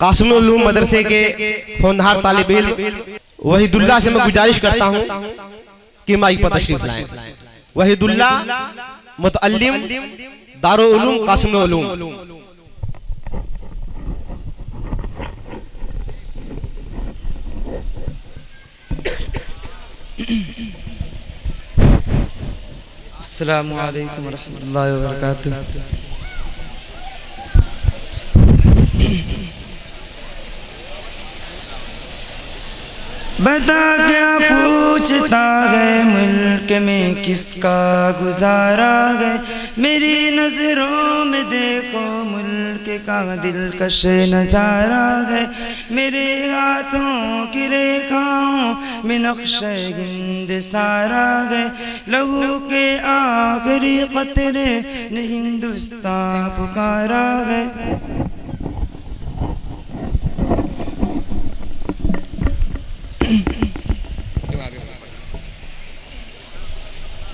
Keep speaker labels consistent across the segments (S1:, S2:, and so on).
S1: कासिम उलूम मदरसे के होनहार तालिब इल्म वहीदुल्लाह से मैं गुजारिश करता हूं कि माइक पर तशरीफ लाएं। वहीदुल्लाह मुतअल्लिम दारुल उलूम कासिम उलूम।
S2: अस्सलामु अलैकुम रहमतुल्लाहि व बरकातुहू। बता क्या पूछता है मुल्क में किसका गुजारा है, मेरी नजरों में देखो मुल्क का दिलकश नजारा है। मेरे हाथों की रेखाओं में नक्शे हिंद सारा है, लहू के आखिरी कतरे ने हिंदुस्तान पुकारा है।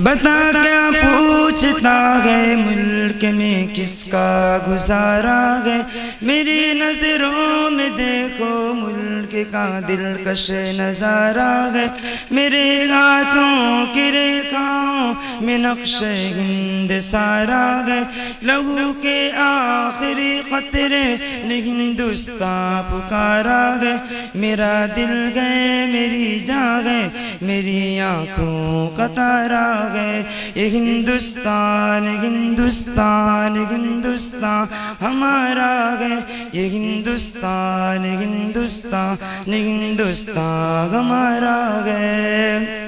S2: बता क्या पूछता है मुल्क में किसका गुजारा है, मेरी नजरों में देखो मुल्क का दिलकश नजारा है। मेरे हाथों की रेखाओं में नक्शे हिंद सारा है, लहू के आखिरी कतरे ने हिंदुस्तान पुकारा है। मेरा दिल गए मेरी जान गए मेरी आँखों का तारा है। ये हिंदुस्तान हिंदुस्तान हिंदुस्तान हमारा है। ये हिंदुस्तान हिंदुस्तान हिंदुस्तान हमारा है।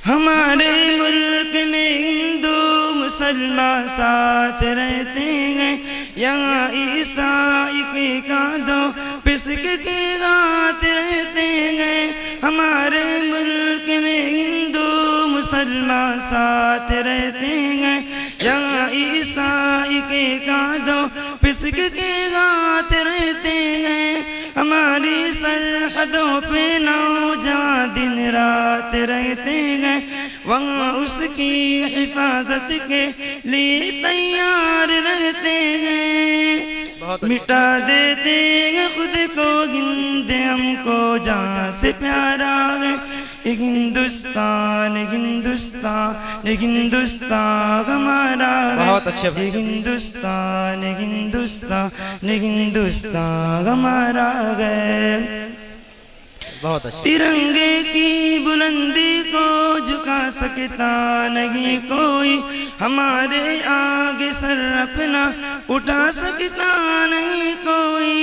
S2: हमारे मुल्क में हिंदू मुसलमान साथ रहते हैं, यहाँ ईसाई के कांधों पिसक के हाथ रहते हैं। हमारे मुल्क में हिंदू मुसलमान साथ रहते हैं, यहाँ ईसाई के कांधों पिसक के हाथ रहते हैं। हमारी सरहदों पे नौजवान दिन रात रहते हैं, वहाँ उसकी हिफाजत के लिए तैयार रहते हैं। मिटा देते हैं खुद को हिंद हमको जहाँ से प्यारा है। हिंदुस्तान हिंदुस्तान हिंदुस्तान हमारा है। हिंदुस्तान हिंदुस्तान हिंदुस्तान हमारा है।
S1: बहुत अच्छा।
S2: तिरंगे की बुलंदी को झुका सकता नहीं कोई, हमारे आगे सर अपना उठा सकता नहीं कोई।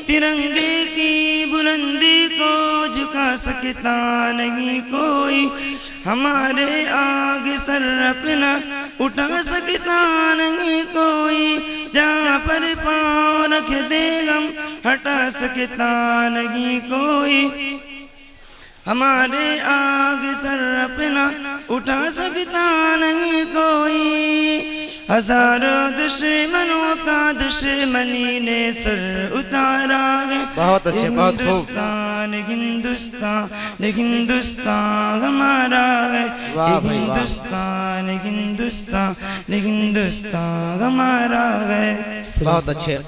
S2: तिरंगे की बुलंदी को झुका सकता नहीं कोई, हमारे आगे सर अपना उठा सकता नहीं कोई। जहाँ पर पाँव रख दे हम हटा सकता नहीं कोई, हमारे आगे सर अपना उठा सकता नहीं कोई। हजारों दुश्मनों का दुश्मनी ने सर उतारा है।
S1: बहुत अच्छे, बहुत खूब।
S2: हिंदुस्तान हिंदुस्तान हिंदुस्तान हमारा है। हिंदुस्तान हिंदुस्तान हिंदुस्तान हमारा है।
S1: बहुत अच्छे।